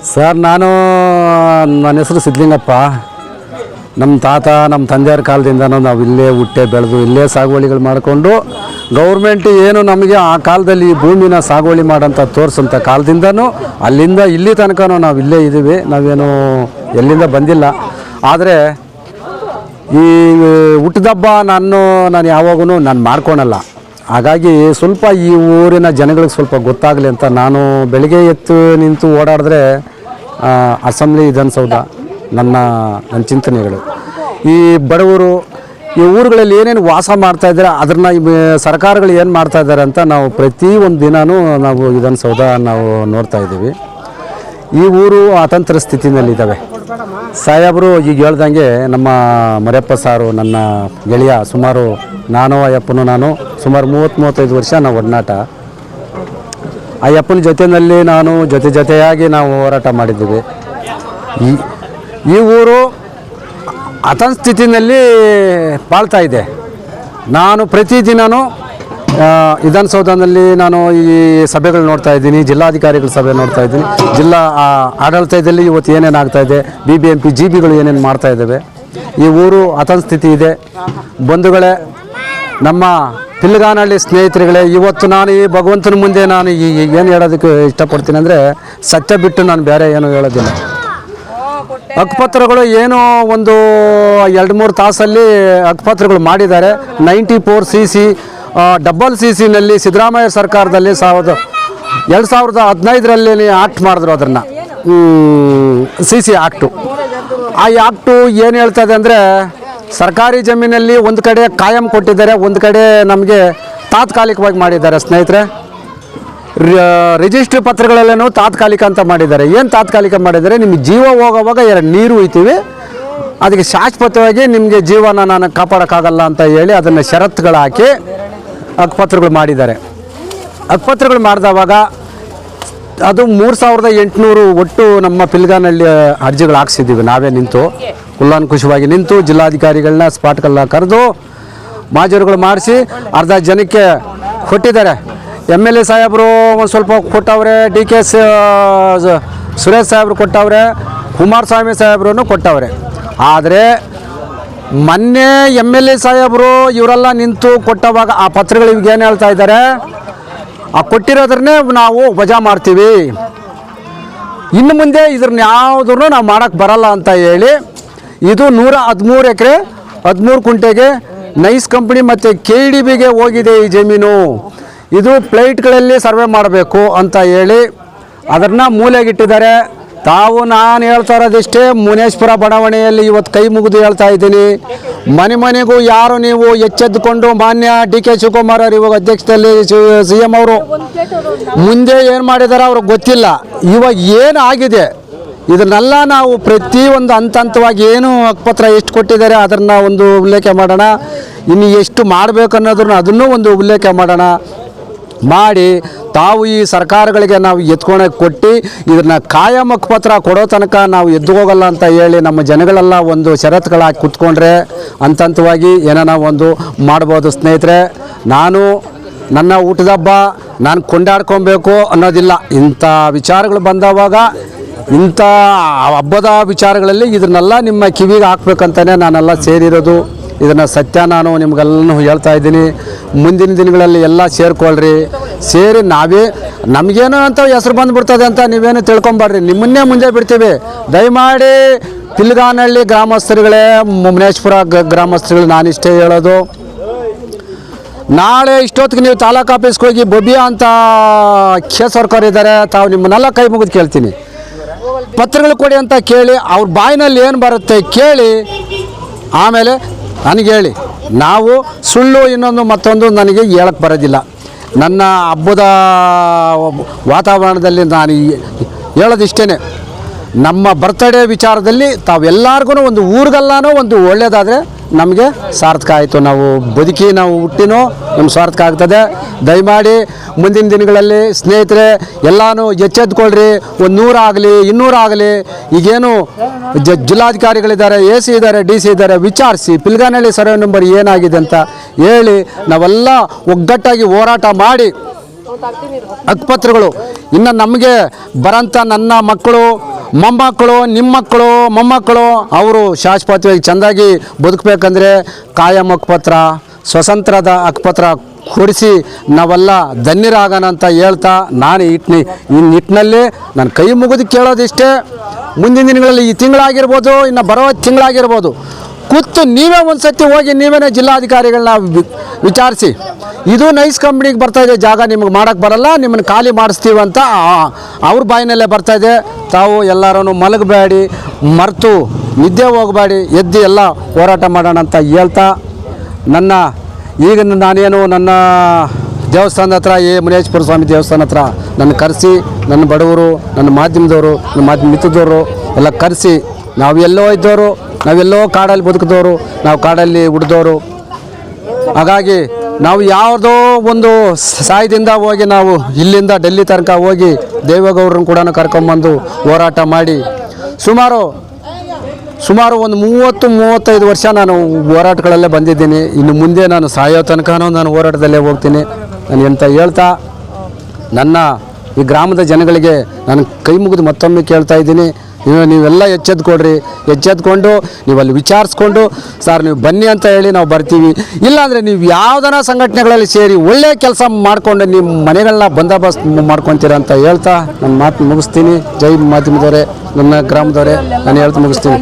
Sir ನನ್ನ ಹೆಸರು ಸಿದ್ಧಲಿಂಗಪ್ಪ. ನಮ್ಮ ತಾತ ನಮ್ಮ ತಂದೆಯವ್ರ ಕಾಲದಿಂದನೂ ನಾವು ಇಲ್ಲೇ ಹುಟ್ಟೆ ಬೆಳೆದು ಇಲ್ಲೇ ಸಾಗುವಳಿಗಳು ಮಾಡಿಕೊಂಡು ಗೌರ್ಮೆಂಟ್ ಏನು ನಮಗೆ ಆ ಕಾಲದಲ್ಲಿ ಈ ಭೂಮಿನ ಸಾಗುವಳಿ ಮಾಡೋಂಥ ತೋರಿಸೋಂಥ ಕಾಲದಿಂದನೂ ಅಲ್ಲಿಂದ ಇಲ್ಲಿ ತನಕನೂ ನಾವು ಇಲ್ಲೇ ಇದ್ದೀವಿ. ನಾವೇನು ಎಲ್ಲಿಂದ ಬಂದಿಲ್ಲ. ಆದರೆ ಈ ಹುಟ್ಟಿದಬ್ಬ ನಾನು ಯಾವಾಗೂ ನಾನು ಮಾಡ್ಕೊಳಲ್ಲ. ಹಾಗಾಗಿ ಸ್ವಲ್ಪ ಈ ಊರಿನ ಜನಗಳಿಗೆ ಸ್ವಲ್ಪ ಗೊತ್ತಾಗಲಿ ಅಂತ ನಾನು ಬೆಳಿಗ್ಗೆ ಎದ್ದು ನಿಂತು ಓಡಾಡಿದ್ರೆ ಅಸೆಂಬ್ಲಿ ವಿಧಾನಸೌಧ ನನ್ನ ಚಿಂತನೆಗಳು. ಈ ಬಡವರು ಈ ಊರುಗಳಲ್ಲಿ ಏನೇನು ವಾಸ ಮಾಡ್ತಾಯಿದ್ದಾರೆ ಅದನ್ನು ಸರ್ಕಾರಗಳು ಏನು ಮಾಡ್ತಾಯಿದ್ದಾರೆ ಅಂತ ನಾವು ಪ್ರತಿ ಒಂದು ದಿನವೂ ನಾವು ವಿಧಾನಸೌಧ ನಾವು ನೋಡ್ತಾಯಿದ್ದೀವಿ. ಈ ಊರು ಅತಂತ್ರ ಸ್ಥಿತಿನಲ್ಲಿದ್ದಾವೆ. ಸಾಹೇಬರು ಈಗ ಹೇಳ್ದಂಗೆ ನಮ್ಮ ಮರಿಯಪ್ಪ ಸಾರು ನನ್ನ ಗೆಳೆಯ, ಸುಮಾರು ಅಯ್ಯಪ್ಪನು ಸುಮಾರು 30-35 ವರ್ಷ ನಾವು ಒಡನಾಟ. ಅಯ್ಯಪ್ಪನ ಜೊತೆಯಲ್ಲಿ ನಾನು ಜೊತೆಯಾಗಿ ನಾವು ಹೋರಾಟ ಮಾಡಿದ್ದೀವಿ. ಈ ಊರು ಅತಂತ್ರ ಸ್ಥಿತಿನಲ್ಲಿ ಬಾಳ್ತಾ ಇದೆ. ನಾನು ಪ್ರತಿದಿನವೂ ವಿಧಾನಸೌಧದಲ್ಲಿ ನಾನು ಈ ಸಭೆಗಳು ನೋಡ್ತಾ ಇದ್ದೀನಿ, ಜಿಲ್ಲಾಧಿಕಾರಿಗಳ ಸಭೆ ನೋಡ್ತಾ ಇದ್ದೀನಿ, ಜಿಲ್ಲಾ ಆಡಳಿತದಲ್ಲಿ ಇವತ್ತು ಏನೇನು ಆಗ್ತಾಯಿದೆ, BBMP GBಗಳು ಏನೇನು ಮಾಡ್ತಾ ಇದ್ದಾವೆ. ಈ ಊರು ಅತಂತ್ರ ಸ್ಥಿತಿ ಇದೆ. ಬಂಧುಗಳೇ, ನಮ್ಮ ಪಿಲ್ಗಾನಹಳ್ಳಿ ಸ್ನೇಹಿತರುಗಳೇ, ಇವತ್ತು ನಾನು ಈ ಭಗವಂತನ ಮುಂದೆ ನಾನು ಏನು ಹೇಳೋದಕ್ಕೆ ಇಷ್ಟಪಡ್ತೀನಿ ಅಂದರೆ, ಸತ್ಯ ಬಿಟ್ಟು ನಾನು ಬೇರೆ ಏನು ಹೇಳೋದಿಲ್ಲ. ಹಕ್ಕುಪತ್ರಗಳು ಏನೋ ಒಂದು 2-3 ತಾಸಲ್ಲಿ ಹಕ್ಕುಪತ್ರಗಳು ಮಾಡಿದ್ದಾರೆ. 94cc ಡಬಲ್ CCನಲ್ಲಿ ಸಿದ್ದರಾಮಯ್ಯ ಸರ್ಕಾರದಲ್ಲಿ 2015ರಲ್ಲಿ ಆಕ್ಟ್ ಮಾಡಿದ್ರು. ಅದನ್ನು CC ಆಕ್ಟು. ಆ ಆಕ್ಟು ಏನು ಹೇಳ್ತದೆ ಅಂದರೆ, ಸರ್ಕಾರಿ ಜಮೀನಲ್ಲಿ ಒಂದು ಕಡೆ ಕಾಯಂ ಕೊಟ್ಟಿದ್ದಾರೆ, ಒಂದು ಕಡೆ ನಮಗೆ ತಾತ್ಕಾಲಿಕವಾಗಿ ಮಾಡಿದ್ದಾರೆ. ಸ್ನೇಹಿತರೆ, ರಿಜಿಸ್ಟ್ರಿ ಪತ್ರಗಳಲ್ಲೇನೂ ತಾತ್ಕಾಲಿಕ ಅಂತ ಮಾಡಿದ್ದಾರೆ. ಏನು ತಾತ್ಕಾಲಿಕ ಮಾಡಿದ್ದಾರೆ, ನಿಮಗೆ ಜೀವ ಹೋಗೋವಾಗ 2 ನೀರು ಒಯ್ತೀವಿ, ಅದಕ್ಕೆ ಶಾಶ್ವತವಾಗಿ ನಿಮಗೆ ಜೀವನ ನಾನು ಕಾಪಾಡೋಕ್ಕಾಗಲ್ಲ ಅಂತ ಹೇಳಿ ಅದನ್ನು ಷರತ್ತುಗಳು ಹಾಕಿ ಹಕ್ಕುಪತ್ರಗಳು ಮಾಡಿದ್ದಾರೆ. ಹಕ್ಕುಪತ್ರಗಳು ಮಾಡಿದವಾಗ ಅದು 3800 ಒಟ್ಟು ನಮ್ಮ ಪಿಲ್ಗಾನಹಳ್ಳಿ ಅರ್ಜಿಗಳು ಹಾಕ್ಸಿದ್ದೀವಿ. ನಾವೇ ನಿಂತು ಕುಲ್ಲಾಂಕುಷವಾಗಿ ನಿಂತು ಜಿಲ್ಲಾಧಿಕಾರಿಗಳನ್ನ ಸ್ಪಾಟ್ಗೆಲ್ಲ ಕರೆದು ಮಾಜರುಗಳು ಮಾಡಿಸಿ ಅರ್ಧ ಜನಕ್ಕೆ ಕೊಟ್ಟಿದ್ದಾರೆ. MLA ಸಾಹೇಬರು ಒಂದು ಸ್ವಲ್ಪ ಕೊಟ್ಟವ್ರೆ, DK ಸುರೇಶ್ ಸಾಹೇಬರು ಕೊಟ್ಟವ್ರೆ, ಕುಮಾರಸ್ವಾಮಿ ಸಾಹೇಬ್ರೂ ಕೊಟ್ಟವ್ರೆ. ಆದರೆ ಮೊನ್ನೆ MLA ಸಾಹೇಬರು ಇವರೆಲ್ಲ ನಿಂತು ಕೊಟ್ಟವಾಗ ಆ ಪತ್ರಗಳು ಇವಾಗ ಏನು ಹೇಳ್ತಾ ಇದ್ದಾರೆ, ಆ ಕೊಟ್ಟಿರೋದ್ರನ್ನೇ ನಾವು ವಜಾ ಮಾಡ್ತೀವಿ, ಇನ್ನು ಮುಂದೆ ಇದ್ರನ್ನ ಯಾವುದೂ ನಾವು ಮಾಡೋಕ್ಕೆ ಬರಲ್ಲ ಅಂತ ಹೇಳಿ ಇದು 113 ಎಕರೆ 13 ಕುಂಟೆಗೆ ನೈಸ್ ಕಂಪ್ನಿ ಮತ್ತು KDBಗೆ ಹೋಗಿದೆ ಈ ಜಮೀನು. ಇದು ಫ್ಲೈಟ್ಗಳಲ್ಲಿ ಸರ್ವೆ ಮಾಡಬೇಕು ಅಂತ ಹೇಳಿ ಅದನ್ನು ಮೂಲೆಗಿಟ್ಟಿದ್ದಾರೆ. ನಾನು ಹೇಳ್ತಾ ಇರೋದಿಷ್ಟೇ, ಮುನೇಶ್ವರ ಬಡಾವಣೆಯಲ್ಲಿ ಇವತ್ತು ಕೈ ಮುಗಿದು ಹೇಳ್ತಾ ಇದ್ದೀನಿ, ಮನೆಗೂ ಯಾರು ನೀವು ಎಚ್ಚೆದ್ದುಕೊಂಡು ಮಾನ್ಯ DK ಶಿವಕುಮಾರ್ ಅವರು ಇವಾಗ ಅಧ್ಯಕ್ಷತೆಯಲ್ಲಿ CM ಅವರು ಮುಂದೆ ಏನು ಮಾಡಿದಾರೆ ಅವ್ರಿಗೆ ಗೊತ್ತಿಲ್ಲ. ಇವಾಗ ಏನು ಆಗಿದೆ ಇದನ್ನೆಲ್ಲ ನಾವು ಪ್ರತಿಯೊಂದು ಹಂತವಾಗಿ ಏನು ಹಕ್ಕುಪತ್ರ ಎಷ್ಟು ಕೊಟ್ಟಿದ್ದಾರೆ ಅದನ್ನು ಒಂದು ಉಲ್ಲೇಖ ಮಾಡೋಣ, ಇನ್ನು ಎಷ್ಟು ಮಾಡಬೇಕು ಅನ್ನೋದನ್ನು ಅದನ್ನೂ ಒಂದು ಉಲ್ಲೇಖ ಮಾಡೋಣ ಮಾಡಿ ತಾವು ಈ ಸರ್ಕಾರಗಳಿಗೆ ನಾವು ಎತ್ಕೊಂಡೋಗಿ ಕೊಟ್ಟು ಇದನ್ನು ಕಾಯಂ ಹಕ್ಕುಪತ್ರ ಕೊಡೋ ತನಕ ನಾವು ಎದ್ದು ಹೋಗಲ್ಲ ಅಂತ ಹೇಳಿ ನಮ್ಮ ಜನಗಳೆಲ್ಲ ಒಂದು ಷರತ್ತುಗಳಾಗಿ ಕೂತ್ಕೊಂಡ್ರೆ ಹಂತವಾಗಿ ಏನೋ ಒಂದು ಮಾಡ್ಬೋದು. ಸ್ನೇಹಿತರೆ, ನಾನು ನನ್ನ ಹುಟ್ಟಿದಬ್ಬ ನಾನು ಕೊಂಡಾಡ್ಕೊಬೇಕು ಅನ್ನೋದಿಲ್ಲ. ಇಂಥ ವಿಚಾರಗಳು ಬಂದವಾಗ ಇಂಥ ಹಬ್ಬದ ವಿಚಾರಗಳಲ್ಲಿ ಇದನ್ನೆಲ್ಲ ನಿಮ್ಮ ಕಿವಿಗೆ ಹಾಕ್ಬೇಕಂತಲೇ ನಾನೆಲ್ಲ ಸೇರಿರೋದು. ಇದನ್ನು ಸತ್ಯ ನಾನು ನಿಮಗೆಲ್ಲನೂ ಹೇಳ್ತಾ ಇದ್ದೀನಿ. ಮುಂದಿನ ದಿನಗಳಲ್ಲಿ ಎಲ್ಲ ಸೇರಿಕೊಳ್ಳ್ರಿ. ಸೇರಿ ನಮಗೇನೋ ಅಂತ ಹೆಸರು ಬಂದುಬಿಡ್ತದೆ ಅಂತ ನೀವೇನು ತಿಳ್ಕೊಂಬರ್ರಿ, ನಿಮ್ಮನ್ನೇ ಮುಂದೆ ಬಿಡ್ತೀವಿ. ದಯಮಾಡಿ ಪಿಲ್ಗಾನಹಳ್ಳಿ ಗ್ರಾಮಸ್ಥರುಗಳೇ, ಮುನೇಶ್ವರ ಗ್ರಾಮಸ್ಥರುಗಳು ನಾನಿಷ್ಟೇ ಹೇಳೋದು, ನಾಳೆ ಇಷ್ಟೊತ್ತಿಗೆ ನೀವು ತಾಲೂಕು ಆಫೀಸ್ಗೆ ಹೋಗಿ ಬೊಬಿಯಾ ಅಂತ ಕೇಸ್ ವರ್ಕರ್ ಇದ್ದಾರೆ, ತಾವು ನಿಮ್ಮನ್ನೆಲ್ಲ ಕೈ ಮುಗಿದು ಕೇಳ್ತೀನಿ, ಪತ್ರಗಳು ಕೊಡಿ ಅಂತ ಕೇಳಿ ಅವ್ರ ಬಾಯಿನಲ್ಲಿ ಏನು ಬರುತ್ತೆ ಕೇಳಿ ಆಮೇಲೆ ನನಗೆ ಹೇಳಿ. ನಾವು ಸುಳ್ಳು ಇನ್ನೊಂದು ಮತ್ತೊಂದು ನನಗೆ ಹೇಳಕ್ಕೆ ಬರೋದಿಲ್ಲ. ನನ್ನ ಹಬ್ಬದ ವಾತಾವರಣದಲ್ಲಿ ನಾನು ಹೇಳೋದಿಷ್ಟೇ, ನಮ್ಮ ಬರ್ತ್ಡೇ ವಿಚಾರದಲ್ಲಿ ತಾವೆಲ್ಲರಿಗೂ ಒಂದು ಊರಿಗೆಲ್ಲನೂ ಒಂದು ಒಳ್ಳೆಯದಾದರೆ ನಮಗೆ ಸಾರ್ಥಕ ಆಯಿತು. ನಾವು ಬದುಕಿ ನಾವು ಹುಟ್ಟಿನೋ ನಮ್ಮ ಸಾರ್ಥಕ ಆಗ್ತದೆ. ದಯಮಾಡಿ ಮುಂದಿನ ದಿನಗಳಲ್ಲಿ ಸ್ನೇಹಿತರೆ ಎಲ್ಲನೂ ಎಚ್ಚೆದ್ಕೊಳ್ರಿ. 100 ಆಗಲಿ 200 ಆಗಲಿ, ಈಗೇನು ಜಿಲ್ಲಾಧಿಕಾರಿಗಳಿದ್ದಾರೆ, AC ಇದ್ದಾರೆ, DC ಇದ್ದಾರೆ, ವಿಚಾರಿಸಿ ಪಿಲ್ಗಾನಹಳ್ಳಿ ಸರ್ವೆ ನಂಬರ್ ಏನಾಗಿದೆ ಅಂತ ಹೇಳಿ ನಾವೆಲ್ಲ ಒಗ್ಗಟ್ಟಾಗಿ ಹೋರಾಟ ಮಾಡಿ ಹಕ್ಕುಪತ್ರಗಳು ಇನ್ನು ನಮಗೆ ಬರೋಂಥ ನನ್ನ ಮಕ್ಕಳು ಮೊಮ್ಮಕ್ಕಳು ನಿಮ್ಮ ಮಕ್ಕಳು ಮೊಮ್ಮಕ್ಕಳು ಅವರು ಶಾಶ್ವತವಾಗಿ ಚೆಂದಾಗಿ ಬದುಕಬೇಕಂದ್ರೆ ಕಾಯಂ ಹಕ್ಕುಪತ್ರ ಸ್ವತಂತ್ರದ ಹಕ್ಕುಪತ್ರ ಕೊಡಿಸಿ ನಾವೆಲ್ಲ ಧನ್ಯರಾಗೋಣ ಅಂತ ಹೇಳ್ತಾ ನಾನು ಈ ನಿಟ್ಟಿನಲ್ಲಿ ನಾನು ಕೈ ಮುಗಿದು ಕೇಳೋದಿಷ್ಟೇ. ಮುಂದಿನ ದಿನಗಳಲ್ಲಿ ಈ ತಿಂಗಳಾಗಿರ್ಬೋದು, ಇನ್ನು ಬರೋ ತಿಂಗಳಾಗಿರ್ಬೋದು, ಕೂತು ನೀವೇ ಒಂದು ಸತಿ ಹೋಗಿ ನೀವೇ ಜಿಲ್ಲಾಧಿಕಾರಿಗಳನ್ನ ವಿಚಾರಿಸಿ, ಇದು ನೈಸ್ ಕಂಪ್ನಿಗೆ ಬರ್ತಾಯಿದೆ ಜಾಗ, ನಿಮಗೆ ಮಾಡೋಕ್ಕೆ ಬರಲ್ಲ, ನಿಮ್ಮನ್ನು ಖಾಲಿ ಮಾಡಿಸ್ತೀವಿ ಅಂತ ಅವ್ರ ಬಾಯಿನಲ್ಲೇ ಬರ್ತಾಯಿದೆ. ತಾವು ಎಲ್ಲರೂ ಮಲಗಬೇಡಿ, ಮರೆತು ನಿದ್ದೆ ಹೋಗಬೇಡಿ, ಎದ್ದು ಎಲ್ಲ ಹೋರಾಟ ಮಾಡೋಣ ಅಂತ ಹೇಳ್ತಾ ಈಗ ನಾನೇನು ನನ್ನ ದೇವಸ್ಥಾನದ ಹತ್ರ ಮುನೇಶ್ವರ ಸ್ವಾಮಿ ದೇವಸ್ಥಾನ ಹತ್ರ ನನ್ನ ಕರೆಸಿ, ನನ್ನ ಬಡವರು, ನನ್ನ ಮಾಧ್ಯಮದವರು, ನನ್ನ ಮಾಧ್ಯಮ ಮಿತ್ರದವರು ಎಲ್ಲ ಕರೆಸಿ, ನಾವು ಎಲ್ಲೋ ಇದ್ದವರು, ನಾವೆಲ್ಲೋ ಕಾಡಲ್ಲಿ ಬದುಕಿದವರು, ನಾವು ಕಾಡಲ್ಲಿ ಹುಡ್ದವರು. ಹಾಗಾಗಿ ನಾವು ಯಾವುದೋ ಒಂದು ಸಾಯದಿಂದ ಹೋಗಿ ನಾವು ಇಲ್ಲಿಂದ ಡೆಲ್ಲಿ ತನಕ ಹೋಗಿ ದೇವೇಗೌಡರನ್ನ ಕೂಡ ಕರ್ಕೊಂಬಂದು ಹೋರಾಟ ಮಾಡಿ ಸುಮಾರು ಒಂದು 30-35 ವರ್ಷ ನಾನು ಹೋರಾಟಗಳಲ್ಲೇ ಬಂದಿದ್ದೀನಿ. ಇನ್ನು ಮುಂದೆ ನಾನು ಸಾಯೋ ತನಕನೂ ನಾನು ಹೋರಾಟದಲ್ಲೇ ಹೋಗ್ತೀನಿ ನಾನು ಅಂತ ಹೇಳ್ತಾ, ನನ್ನ ಈ ಗ್ರಾಮದ ಜನಗಳಿಗೆ ನಾನು ಕೈ ಮುಗಿದು ಮತ್ತೊಮ್ಮೆ ಕೇಳ್ತಾ ಇದ್ದೀನಿ, ನೀವೆಲ್ಲ ಎಚ್ಚೆತ್ಕೊಂಡು ನೀವಲ್ಲಿ ವಿಚಾರಿಸ್ಕೊಂಡು ಸರ್ ನೀವು ಬನ್ನಿ ಅಂತ ಹೇಳಿ ನಾವು ಬರ್ತೀವಿ. ಇಲ್ಲಾಂದರೆ ನೀವು ಯಾವುದನ್ನ ಸಂಘಟನೆಗಳಲ್ಲಿ ಸೇರಿ ಒಳ್ಳೆಯ ಕೆಲಸ ಮಾಡಿಕೊಂಡು ನಿಮ್ಮ ಮನೆಗಳನ್ನ ಬಂದೋಬಸ್ತ್ ಮಾಡ್ಕೊತೀರ ಅಂತ ಹೇಳ್ತಾ ನನ್ನ ಮಾತು ಮುಗಿಸ್ತೀನಿ. ಜೈ ಮಾಧ್ಯಮದವರೇ, ನನ್ನ ಗ್ರಾಮದವರೇ, ನಾನು ಹೇಳ್ತಾ ಮುಗಿಸ್ತೀನಿ.